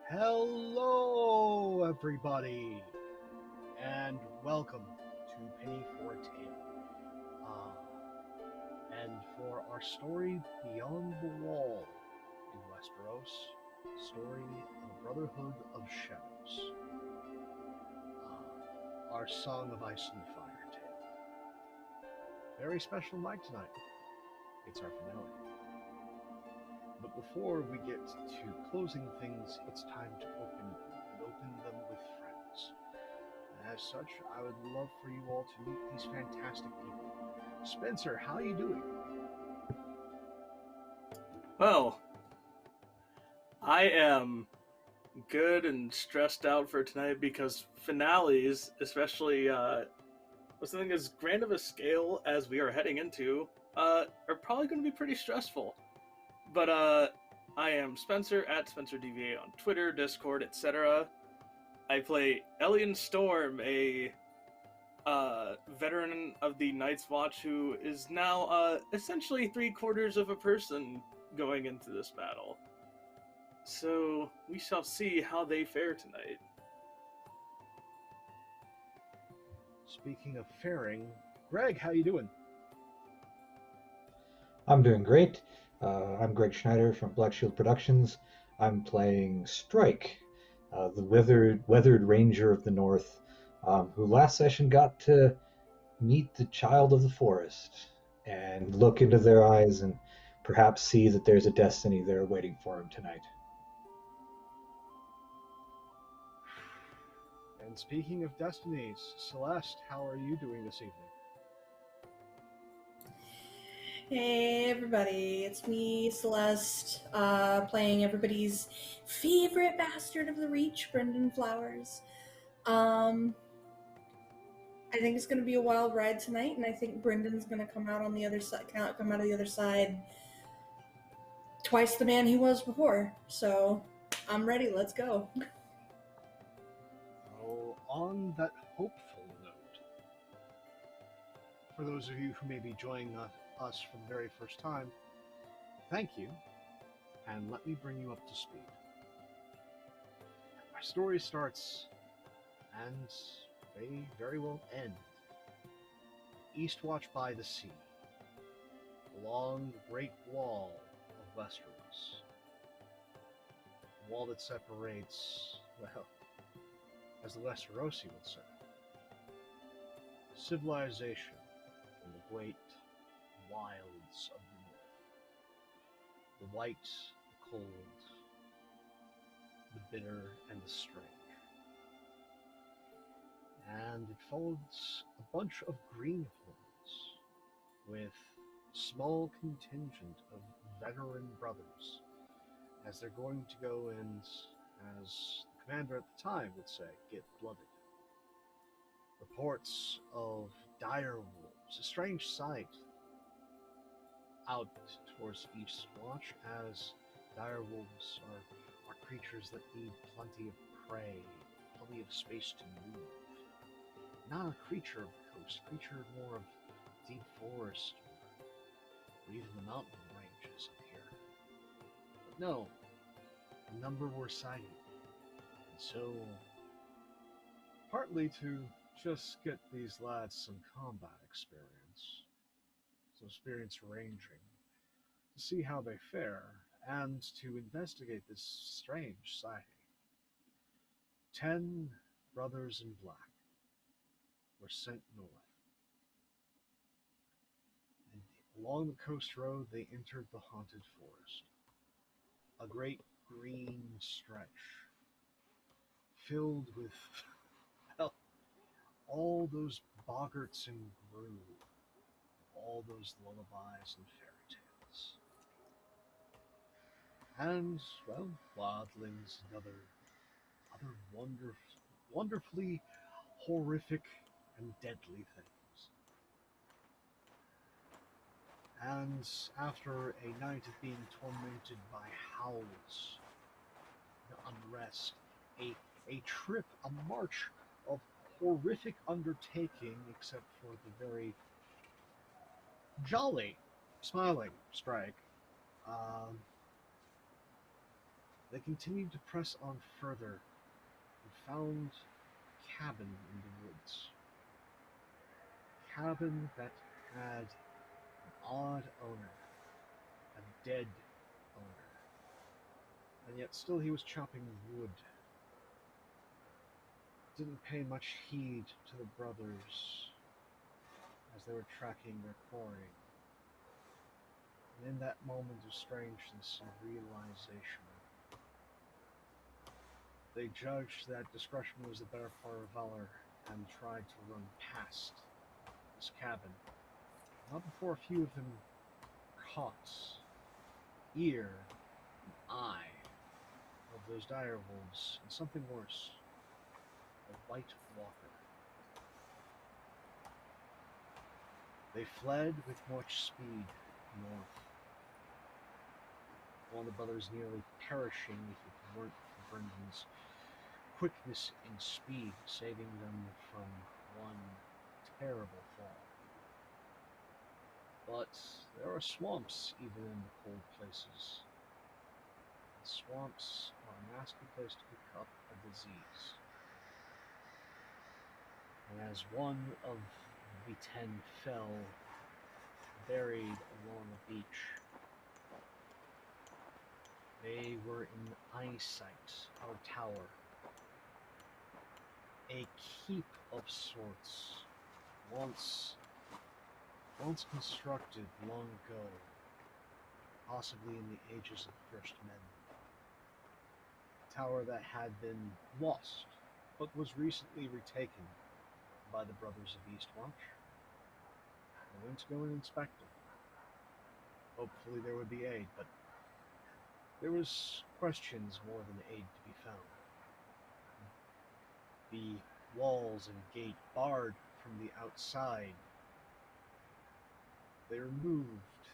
Hello, everybody, and welcome to Penny for a Tale. And for our story Beyond the Wall in Westeros, story of Brotherhood of Shadows, our Song of Ice and Fire tale. Very special night tonight. It's our finale. But before we get to closing things, it's time to open them with friends. As such, I would love for you all to meet these fantastic people. Spencer, how are you doing? Well, I am good and stressed out for tonight because finales, especially with something as grand of a scale as we are heading into, are probably going to be pretty stressful. But I am Spencer at SpencerDVA on Twitter, Discord, etc. I play Elyon Storm, a veteran of the Night's Watch who is now essentially 3/4 of a person going into this battle. So we shall see how they fare tonight. Speaking of faring, Greg, how you doing? I'm doing great. I'm Greg Schneider from Blackshield Productions. I'm playing Stryke, the weathered ranger of the North, who last session got to meet the child of the forest and look into their eyes and perhaps see that there's a destiny there waiting for him tonight. And speaking of destinies, Celeste, how are you doing this evening? Hey everybody, it's me, Celeste, playing everybody's favorite bastard of the Reach, Bryndon Flowers. I think it's going to be a wild ride tonight, and I think Bryndon's going to come out on the other side, come out of the other side twice the man he was before. So I'm ready. Let's go. Oh, on that hopeful note, for those of you who may be joining us for the very first time, thank you, and let me bring you up to speed. Our story starts, and may very well end, Eastwatch by the sea, along the Great Wall of Westeros. The wall that separates, well, as the Westerosi would say, civilization from the great wilds of the north. The white, the cold, the bitter, and the strange. And it follows a bunch of greenhorns with a small contingent of veteran brothers as they're going to go and, as the commander at the time would say, get blooded. Reports of dire wolves, a strange sight out towards Eastwatch, as dire wolves are creatures that need plenty of prey, plenty of space to move. Not a creature of the coast, creature more of deep forest or even the mountain ranges up here. But no, a number were sighted. And so, partly to just get these lads some combat experience, some experience ranging, to see how they fare, and to investigate this strange sighting. 10 brothers in black were sent north. And along the coast road, they entered the haunted forest. A great green stretch filled with, well, all those boggarts and brew, all those lullabies and fairy tales. And, well, wildlings and other wonderfully horrific and deadly things. And after a night of being tormented by howls, unrest, a trip, a march of horrific undertaking, except for the very jolly, smiling Stryke, They continued to press on further and found a cabin in the woods. A cabin that had an odd owner, a dead owner, and yet still he was chopping wood. Didn't pay much heed to the brothers as they were tracking their quarry. And in that moment of strangeness and realization, they judged that discretion was the better part of valor and tried to run past this cabin. Not before a few of them caught ear and eye of those dire wolves, and something worse, a white walker. They fled with much speed north. One of the brothers nearly perishing if it weren't for Bryndon's quickness and speed, saving them from one terrible fall. But there are swamps even in the cold places. And swamps are a nasty place to pick up a disease. And as one of the 10 fell, buried along a beach, they were in eyesight of a tower, a keep of sorts, once constructed long ago, possibly in the ages of the first men. A tower that had been lost, but was recently retaken by the Brothers of Eastwatch. They went to go and inspect it. Hopefully there would be aid, but there was questions more than aid to be found. The walls and gate barred from the outside. They removed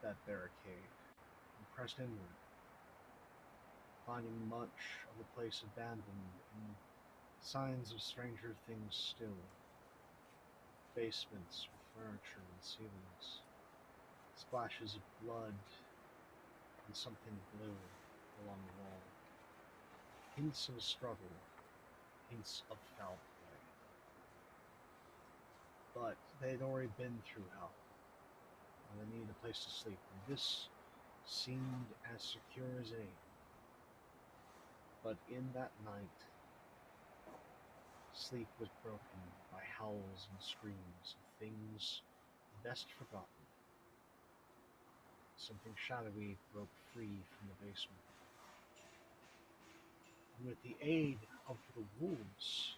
that barricade and pressed inward, finding much of the place abandoned and signs of stranger things still. Basements with furniture and ceilings, splashes of blood and something blue along the wall. Hints of a struggle, hints of foul play. But they had already been through hell, and they needed a place to sleep, and this seemed as secure as any. But in that night, sleep was broken by howls and screams of things best forgotten. Something shadowy broke free from the basement. And with the aid of the wolves,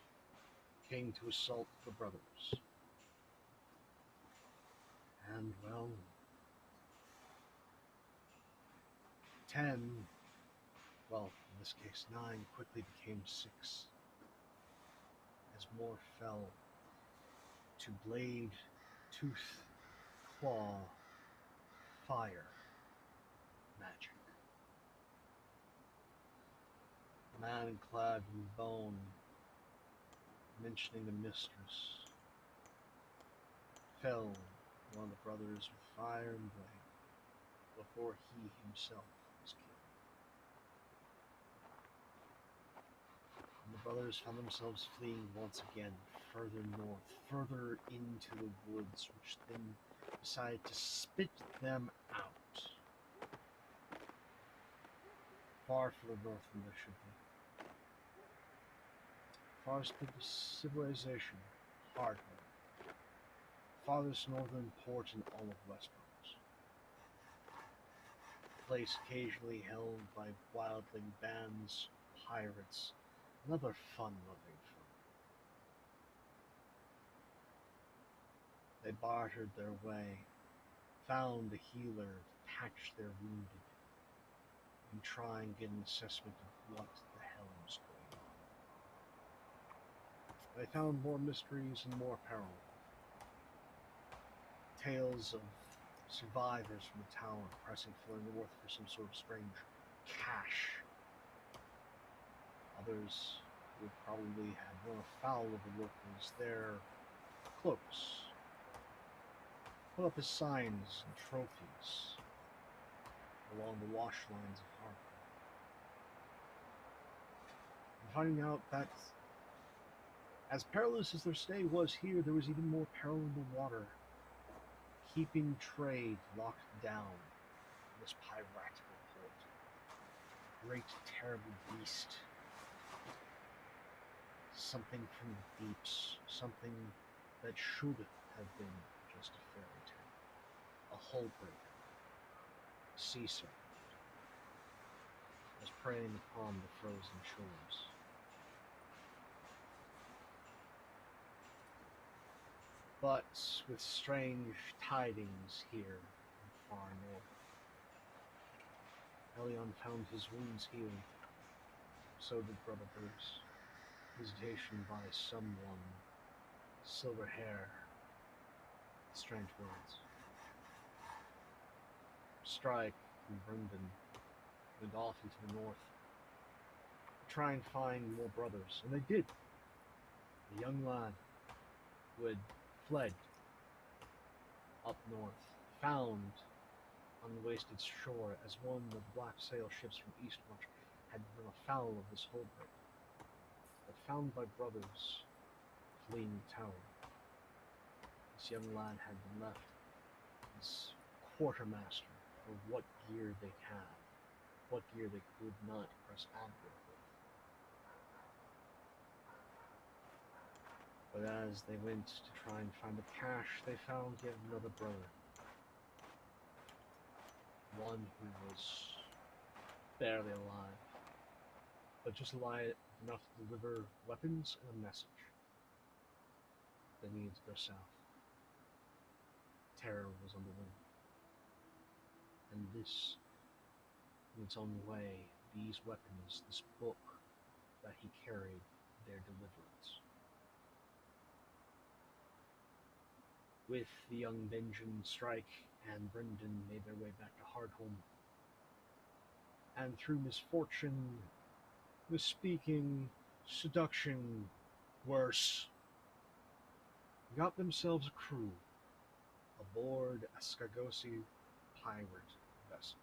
came to assault the brothers. And, well, 10, well, in this case 9, quickly became 6, as more fell to blade, tooth, claw, fire, magic. A man clad in bone, mentioning the mistress, fell one of the brothers with fire and blade before he himself was killed. And the brothers found themselves fleeing once again further north, further into the woods, which then decided to spit them out. Far further north than they should be. Farthest bit of civilization, Hardwood. Farthest northern port in all of Westeros. A place occasionally held by wildling bands, pirates, and other fun-loving folk. They bartered their way, found a healer to patch their wounded, and try and get an assessment of what the hell was going on. They found more mysteries and more peril. Tales of survivors from the tower pressing further north for some sort of strange cache. Others would probably have run afoul of the locals, their cloaks, put up as signs and trophies along the wash lines of Harbor. finding out that as perilous as their stay was here, there was even more peril in the water, keeping trade locked down in this piratical port. Great, terrible beast. Something from the deeps, something that should have been just a fairy tale. A hull breaker, a sea serpent, was preying upon the frozen shores. But with strange tidings here in far north, Elyon found his wounds healed. So did Brotherhood's. Visitation by someone, silver hair, strange words. Stryke and Bryndon went off into the north to try and find more brothers, and they did. A young lad who had fled up north, found on the wasted shore as one of the black sail ships from Eastwatch had run afoul of this hull break. But found by brothers fleeing the tower. This young lad had been left as quartermaster for what gear they had, what gear they could not press onward with. But as they went to try and find the cache, they found yet another brother. One who was barely alive, but just alive enough to deliver weapons and a message. They needed to go south. Terror was on the wind. And this, in its own way, these weapons, this book that he carried, their deliverance. With the young Benjamin, Stryke, and Bryndon made their way back to Hardhome. And through misfortune, misspeaking, seduction, worse, got themselves a crew aboard a Scargosi pirate vessel.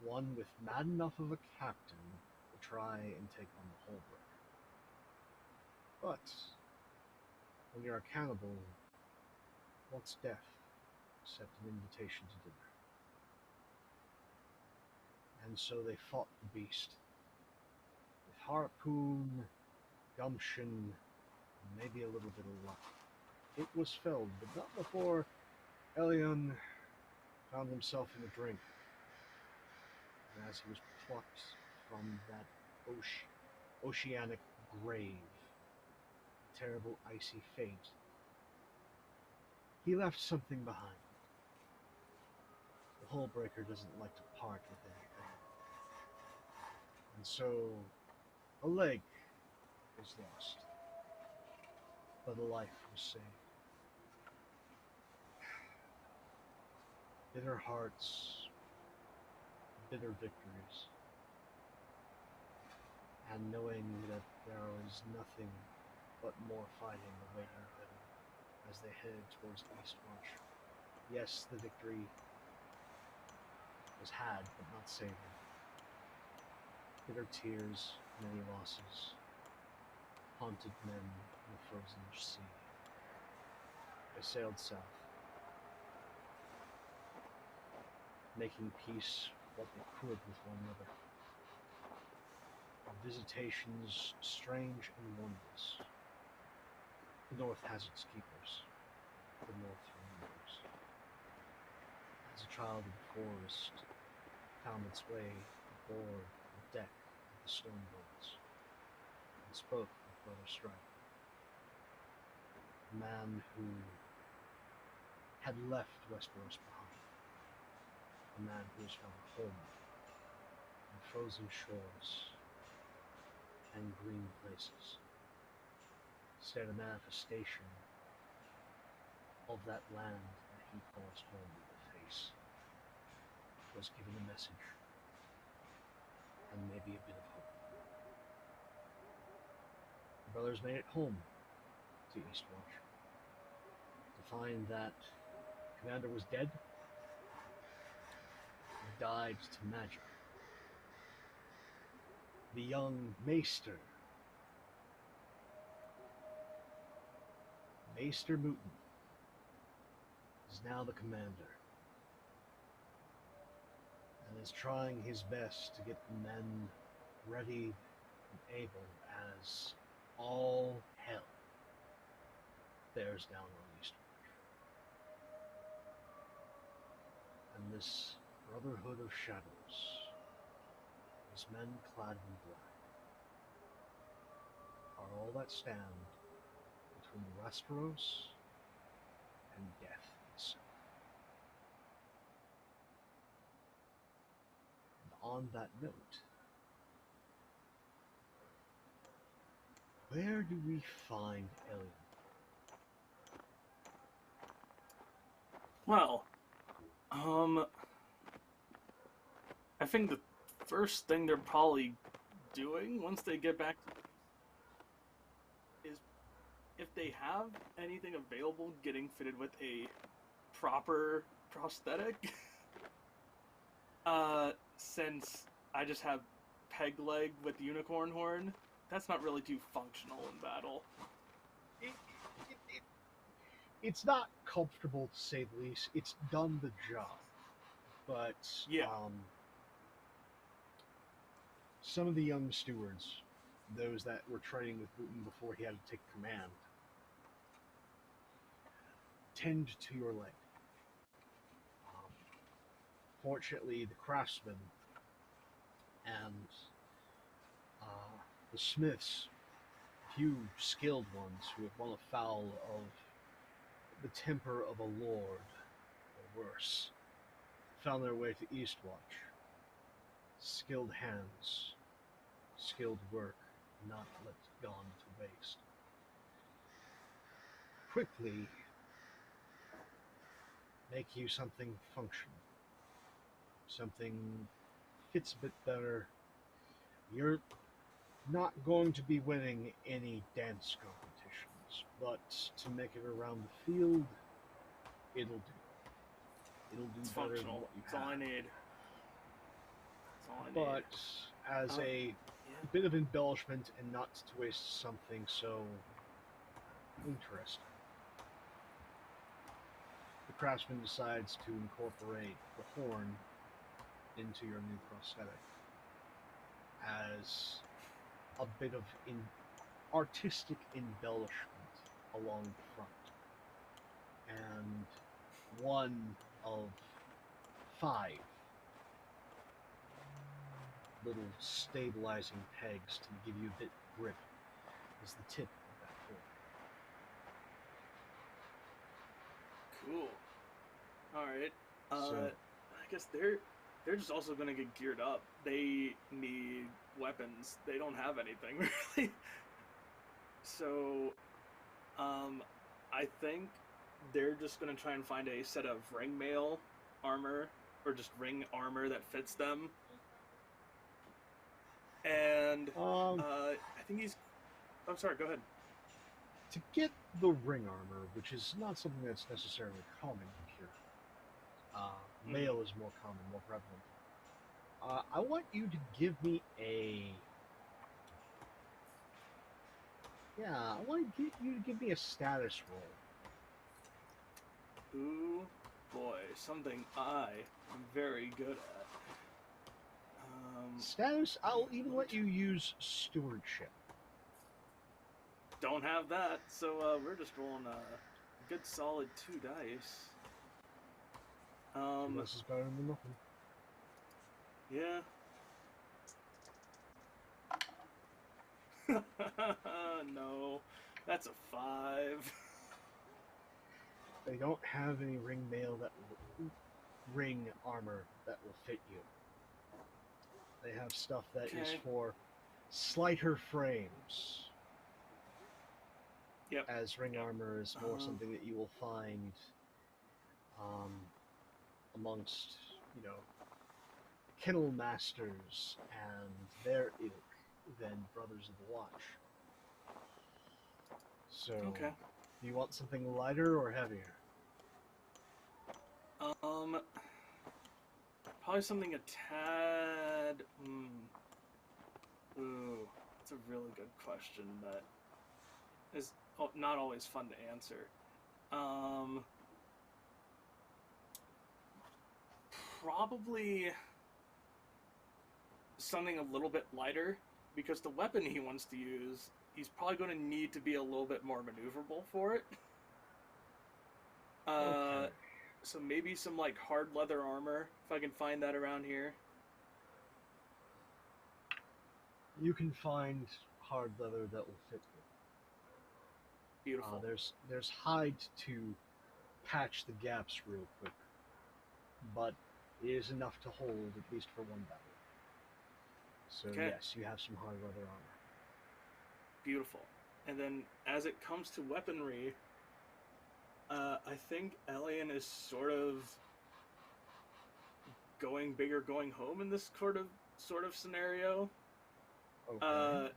One with mad enough of a captain to try and take on the hull break. But when you're a cannibal, what's death except an invitation to dinner? And so they fought the beast. With harpoon, gumption, and maybe a little bit of luck. It was felled, but not before Elyon found himself in a drink. And as he was plucked from that oceanic grave, a terrible icy fate, he left something behind. The hull breaker doesn't like to part with anything. And so, a leg was lost, but a life was saved. Bitter hearts, bitter victories, and knowing that there was nothing but more fighting awaiting them as they headed towards Eastwatch. Yes, the victory was had, but not savored. Bitter tears, many losses, haunted men in the frozen sea. They sailed south, making peace what they could with one another. Visitations strange and wondrous. The North has its keepers. The North remembers. As a child of the forest found its way aboard the deck of the stone boats and spoke with Brother Stryke, a man who had left Westeros behind, a man who has found a home in frozen shores and green places. Instead, a manifestation of that land that he calls home in the face, was given a message and maybe a bit of hope. The brothers made it home to Eastwatch to find that the commander was dead, died to magic. the young Maester. Maester Mooten is now the commander and is trying his best to get the men ready and able as all hell bears down on Eastward. And this Brotherhood of Shadows, these men clad in black, are all that stand between Westeros and death itself. And on that note, where do we find Elyon? Well, I think the first thing they're probably doing once they get back is, if they have anything available, getting fitted with a proper prosthetic. Since I just have peg leg with unicorn horn, that's not really too functional in battle. It's not comfortable, to say the least. It's done the job. But Yeah. Some of the young stewards, those that were training with Putin before he had to take command, tend to your leg. Fortunately, the craftsmen and the smiths, few skilled ones who have run afoul of the temper of a lord, or worse, found their way to Eastwatch. Skilled hands, skilled work, not let gone to waste. Quickly make you something functional. Something fits a bit better. You're not going to be winning any dance competitions, but to make it around the field, it'll do. It'll do It's better than functional. what you That's all I have. need. That's all I need. But as a bit of embellishment and not to waste something so interesting, the craftsman decides to incorporate the horn into your new prosthetic as a bit of artistic embellishment along the front. And one of 5 little stabilizing pegs to give you a bit of grip is the tip of that horn. Cool. Alright. So- I guess they're just also gonna get geared up. They need weapons. They don't have anything, really. So, I think they're just gonna try and find a set of ringmail armor, or just ring armor that fits them. And, I think he's... Oh, sorry, go ahead. To get the ring armor, which is not something that's necessarily common here, mail is more common, more prevalent. I want you to give me a status roll. Ooh, boy, something I am very good at. Status, I'll even let you use stewardship. Don't have that, so we're just rolling a good solid 2 dice. Less is better than nothing. Yeah. No, that's a 5. They don't have any ring armor that will fit you. They have stuff that is Okay. for slighter frames. Yep. As ring armor is more Uh-huh. something that you will find amongst, kennel masters and their ilk than Brothers of the Watch. So, Okay. do you want something lighter or heavier? Probably something a tad. That's a really good question that is not always fun to answer. Probably something a little bit lighter, because the weapon he wants to use, he's probably going to need to be a little bit more maneuverable for it. Okay. So maybe some like hard leather armor, if I can find that around here. You can find hard leather that will fit you. Beautiful. There's hide to patch the gaps real quick, but it is enough to hold at least for one battle. So Okay. yes, you have some hard leather armor. Beautiful. And then as it comes to weaponry, I think Elyon is sort of going big or going home in this sort of scenario. Okay.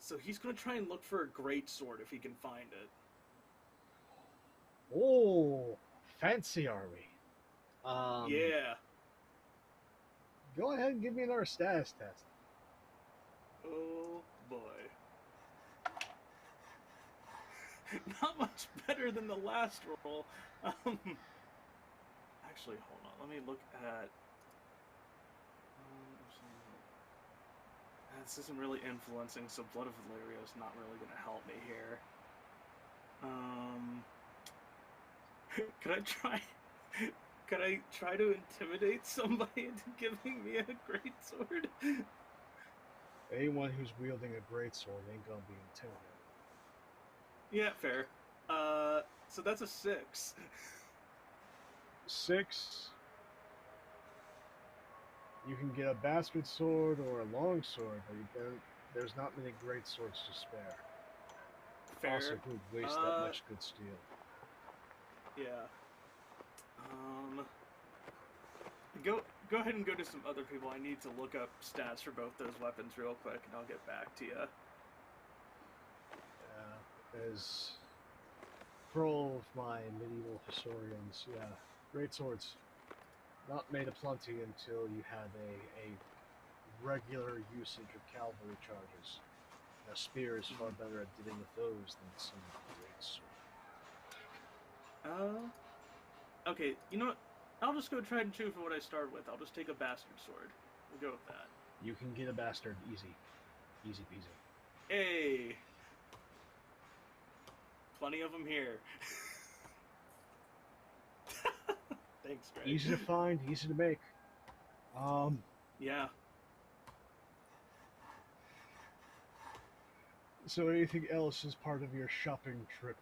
So he's going to try and look for a great sword if he can find it. Oh, fancy are we? Yeah. Go ahead and give me another status test. Oh boy. Not much better than the last roll. Actually, hold on. Let me look at. This isn't really influencing, so Blood of Valeria is not really going to help me here. Could I try? Could I try to intimidate somebody into giving me a great sword? Anyone who's wielding a greatsword ain't gonna be intimidated. Yeah, fair. So that's a 6. 6. You can get a bastard sword or a long sword, but there's not many great swords to spare. Fair. Also, who'd waste that much good steel? Yeah. Go ahead and go to some other people. I need to look up stats for both those weapons real quick, and I'll get back to you. As for all of my medieval historians, yeah, great swords not made aplenty until you had a regular usage of cavalry charges. A spear is far better at dealing with those than some great sword. Okay, you know what? I'll just go tried and true for what I started with. I'll just take a bastard sword. We'll go with that. You can get a bastard easy. Easy peasy. Hey! Plenty of them here. Thanks, Greg. Easy to find, easy to make. Yeah. So anything else is part of your shopping trip?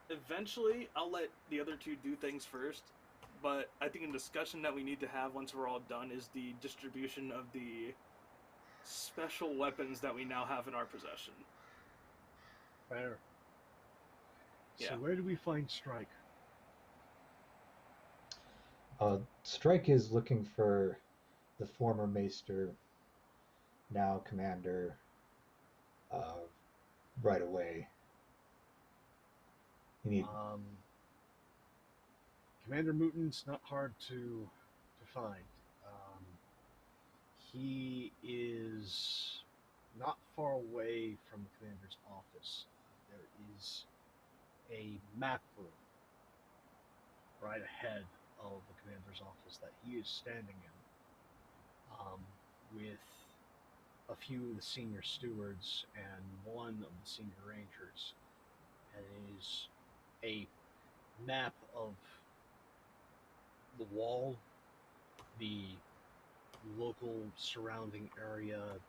Eventually, I'll let the other two do things first, but I think a discussion that we need to have once we're all done is the distribution of the special weapons that we now have in our possession. Fair. Yeah. So where do we find Stryke? Stryke is looking for the former maester, now commander, right away. You need Commander Mooton's not hard to find. He is not far away from the commander's office. There is a map room right ahead of the commander's office that he is standing in, with a few of the senior stewards and one of the senior rangers. And it is a map of the wall, the local surrounding area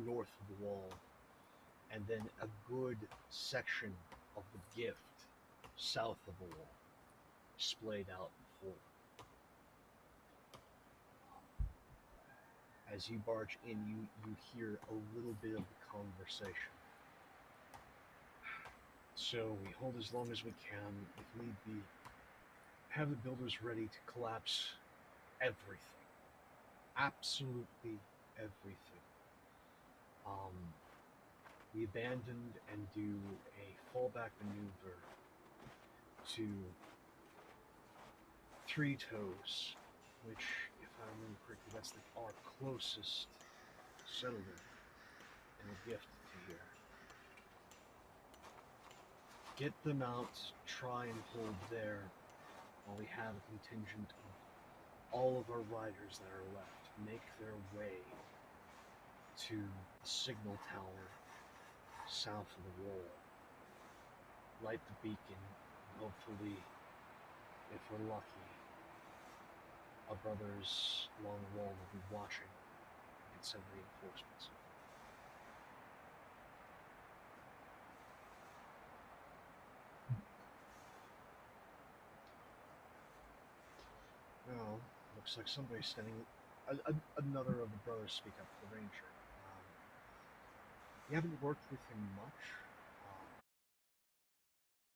north of the wall, and then a good section of the gift south of the wall, splayed out before. As you barge in, you hear a little bit of the conversation. So we hold as long as we can, if need be. Have the builders ready to collapse everything. Absolutely everything. We abandoned and do a fallback maneuver to Three Toes, which, if I remember correctly, that's our closest settler and a gift to here. Get them out, try and hold there while we have a contingent of all of our riders that are left make their way to the signal tower south of the wall. Light the beacon, and hopefully, if we're lucky, our brothers along the wall will be watching and send reinforcements. Well, looks like somebody's standing. Another of the brothers speak up to the ranger. You haven't worked with him much,